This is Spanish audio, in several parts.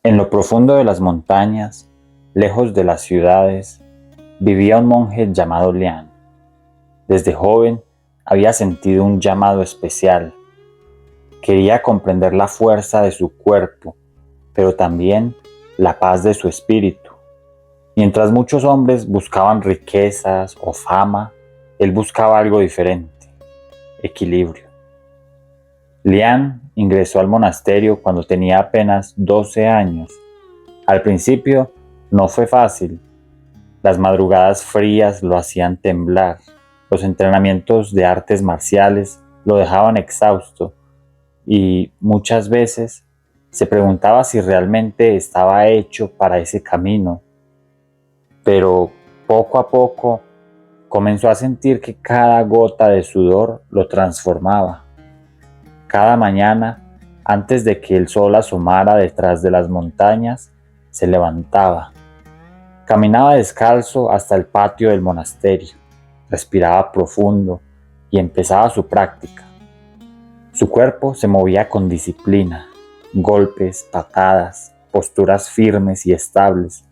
En lo profundo de las montañas, lejos de las ciudades, vivía un monje llamado Lian. Desde joven había sentido un llamado especial. Quería comprender la fuerza de su cuerpo, pero también la paz de su espíritu. Mientras muchos hombres buscaban riquezas o fama, él buscaba algo diferente: equilibrio. Lian ingresó al monasterio cuando tenía apenas 12 años. Al principio no fue fácil. Las madrugadas frías lo hacían temblar. Los entrenamientos de artes marciales lo dejaban exhausto y muchas veces se preguntaba si realmente estaba hecho para ese camino. Pero poco a poco comenzó a sentir que cada gota de sudor lo transformaba. Cada mañana, antes de que el sol asomara detrás de las montañas, se levantaba. Caminaba descalzo hasta el patio del monasterio, respiraba profundo y empezaba su práctica. Su cuerpo se movía con disciplina, golpes, patadas, posturas firmes y estables,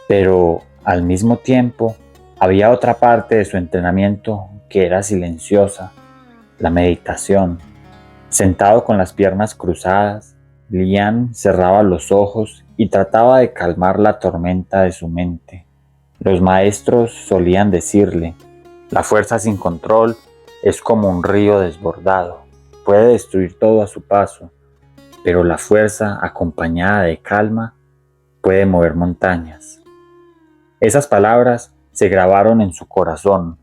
pero al mismo tiempo había otra parte de su entrenamiento que era silenciosa: la meditación. Sentado con las piernas cruzadas, Lian cerraba los ojos y trataba de calmar la tormenta de su mente. Los maestros solían decirle: la fuerza sin control es como un río desbordado, puede destruir todo a su paso, pero la fuerza acompañada de calma puede mover montañas. Esas palabras se grabaron en su corazón.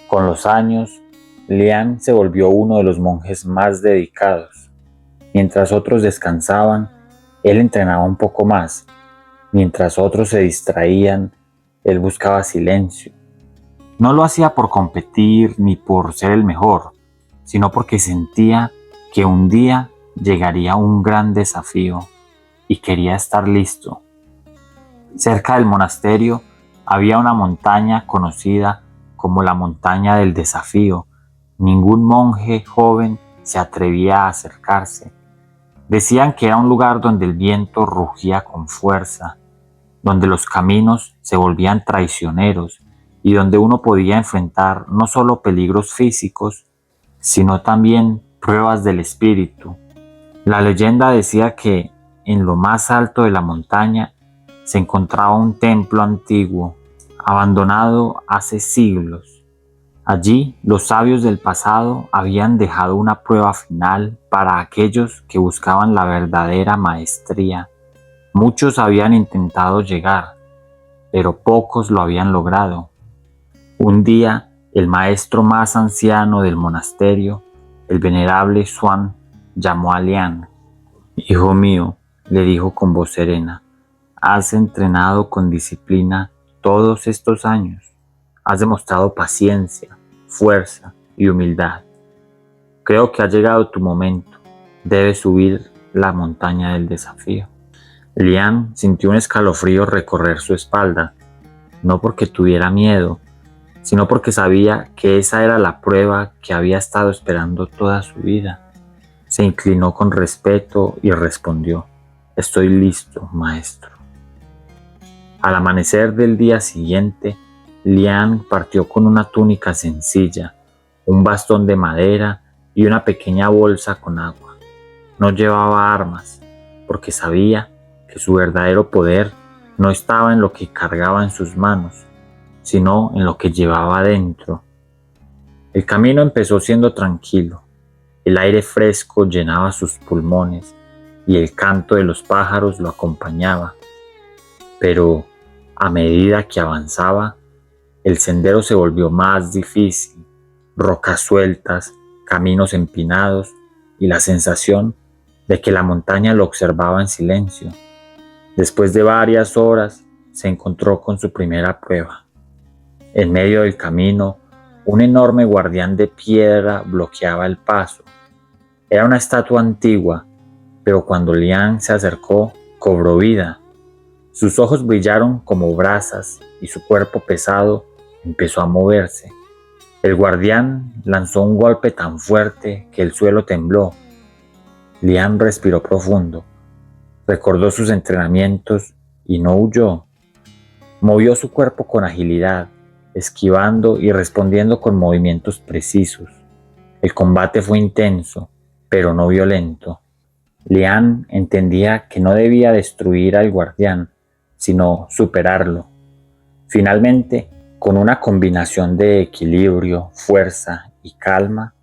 Con los años, Lian se volvió uno de los monjes más dedicados. Mientras otros descansaban, él entrenaba un poco más. Mientras otros se distraían, él buscaba silencio. No lo hacía por competir ni por ser el mejor, sino porque sentía que un día llegaría un gran desafío y quería estar listo. Cerca del monasterio había una montaña conocida como la montaña del desafío. Ningún monje joven se atrevía a acercarse. Decían que era un lugar donde el viento rugía con fuerza, donde los caminos se volvían traicioneros y donde uno podía enfrentar no solo peligros físicos, sino también pruebas del espíritu. La leyenda decía que en lo más alto de la montaña se encontraba un templo antiguo, abandonado hace siglos. Allí los sabios del pasado habían dejado una prueba final para aquellos que buscaban la verdadera maestría. Muchos habían intentado llegar, pero pocos lo habían logrado. Un día, el maestro más anciano del monasterio, el venerable Xuan, llamó a Lian. «Hijo mío», le dijo con voz serena, «has entrenado con disciplina todos estos años. Has demostrado paciencia, fuerza y humildad. Creo que ha llegado tu momento. Debes subir la montaña del desafío». Lian sintió un escalofrío recorrer su espalda, no porque tuviera miedo, sino porque sabía que esa era la prueba que había estado esperando toda su vida. Se inclinó con respeto y respondió: «Estoy listo, maestro». Al amanecer del día siguiente, Lian partió con una túnica sencilla, un bastón de madera y una pequeña bolsa con agua. No llevaba armas, porque sabía que su verdadero poder no estaba en lo que cargaba en sus manos, sino en lo que llevaba dentro. El camino empezó siendo tranquilo. El aire fresco llenaba sus pulmones y el canto de los pájaros lo acompañaba. Pero a medida que avanzaba, el sendero se volvió más difícil: rocas sueltas, caminos empinados y la sensación de que la montaña lo observaba en silencio. Después de varias horas, se encontró con su primera prueba. En medio del camino, un enorme guardián de piedra bloqueaba el paso. Era una estatua antigua, pero cuando Lian se acercó, cobró vida. Sus ojos brillaron como brasas y su cuerpo pesado empezó a moverse. El guardián lanzó un golpe tan fuerte que el suelo tembló. Lian respiró profundo. Recordó sus entrenamientos y no huyó. Movió su cuerpo con agilidad, esquivando y respondiendo con movimientos precisos. El combate fue intenso, pero no violento. Lian entendía que no debía destruir al guardián, sino superarlo. Finalmente, con una combinación de equilibrio, fuerza y calma,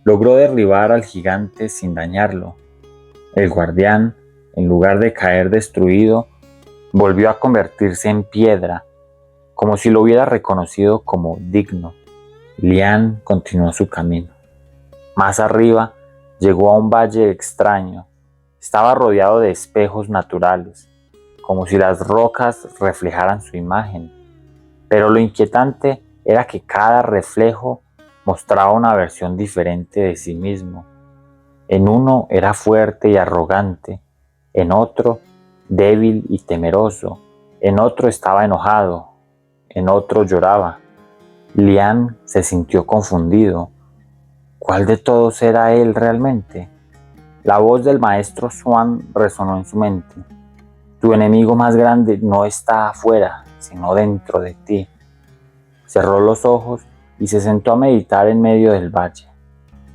logró derribar al gigante sin dañarlo. El guardián, en lugar de caer destruido, volvió a convertirse en piedra, como si lo hubiera reconocido como digno. Lian continuó su camino. Más arriba, llegó a un valle extraño. Estaba rodeado de espejos naturales, como si las rocas reflejaran su imagen. Pero lo inquietante era que cada reflejo mostraba una versión diferente de sí mismo. En uno era fuerte y arrogante, en otro débil y temeroso, en otro estaba enojado, en otro lloraba. Lian se sintió confundido. ¿Cuál de todos era él realmente? La voz del maestro Swan resonó en su mente. Tu enemigo más grande no está afuera, sino dentro de ti. Cerró los ojos y se sentó a meditar en medio del valle.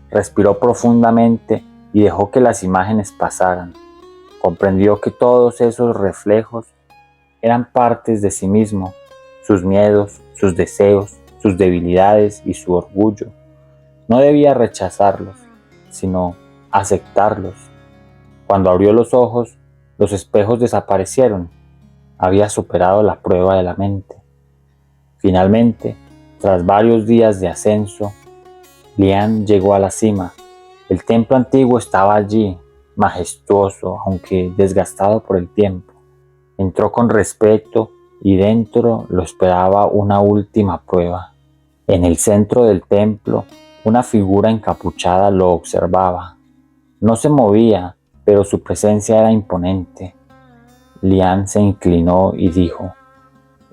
Respiró profundamente y dejó que las imágenes pasaran. Comprendió que todos esos reflejos eran partes de sí mismo, sus miedos, sus deseos, sus debilidades y su orgullo. No debía rechazarlos, sino aceptarlos. Cuando abrió los ojos, los espejos desaparecieron. Había superado la prueba de la mente. Finalmente, tras varios días de ascenso, Lian llegó a la cima. El templo antiguo estaba allí, majestuoso, aunque desgastado por el tiempo. Entró con respeto y dentro lo esperaba una última prueba. En el centro del templo, una figura encapuchada lo observaba. No se movía, pero su presencia era imponente. Lian se inclinó y dijo: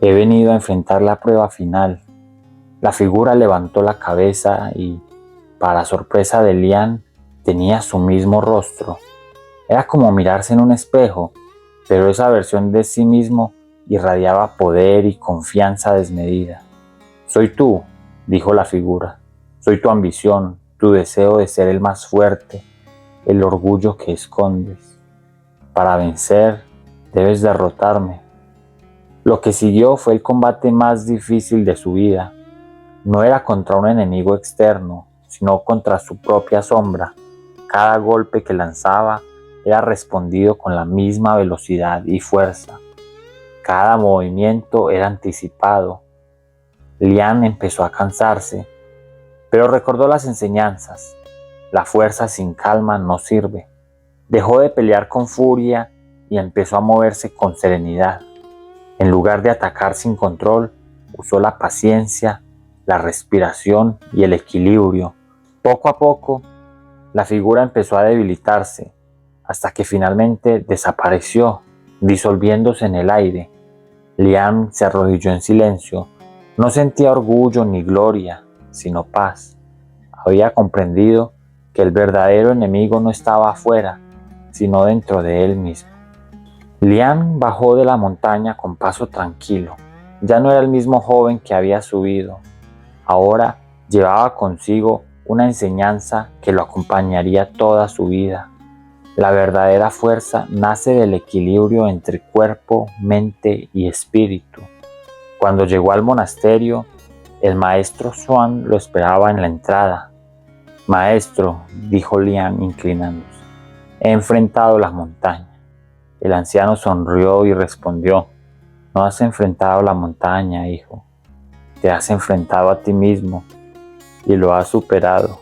He venido a enfrentar la prueba final. La figura levantó la cabeza y, para sorpresa de Lian, tenía su mismo rostro. Era como mirarse en un espejo, pero esa versión de sí mismo irradiaba poder y confianza desmedida. Soy tú, dijo la figura. Soy tu ambición, tu deseo de ser el más fuerte, el orgullo que escondes. Para vencer, debes derrotarme. Lo que siguió fue el combate más difícil de su vida. No era contra un enemigo externo, sino contra su propia sombra. Cada golpe que lanzaba era respondido con la misma velocidad y fuerza. Cada movimiento era anticipado. Lian empezó a cansarse, pero recordó las enseñanzas. La fuerza sin calma no sirve. Dejó de pelear con furia y empezó a moverse con serenidad. En lugar de atacar sin control, usó la paciencia, la respiración y el equilibrio. Poco a poco, la figura empezó a debilitarse, hasta que finalmente desapareció, disolviéndose en el aire. Lian se arrodilló en silencio. No sentía orgullo ni gloria, sino paz. Había comprendido que el verdadero enemigo no estaba afuera, sino dentro de él mismo. Lian bajó de la montaña con paso tranquilo. Ya no era el mismo joven que había subido. Ahora llevaba consigo una enseñanza que lo acompañaría toda su vida. La verdadera fuerza nace del equilibrio entre cuerpo, mente y espíritu. Cuando llegó al monasterio, el maestro Swan lo esperaba en la entrada. Maestro, dijo Lian inclinándose, he enfrentado las montañas. El anciano sonrió y respondió: No has enfrentado la montaña, hijo. Te has enfrentado a ti mismo y lo has superado.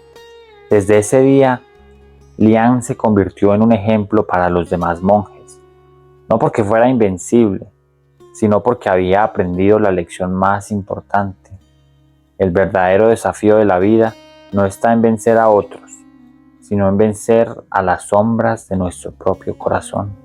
Desde ese día, Lian se convirtió en un ejemplo para los demás monjes, no porque fuera invencible, sino porque había aprendido la lección más importante. El verdadero desafío de la vida no está en vencer a otros, sino en vencer a las sombras de nuestro propio corazón.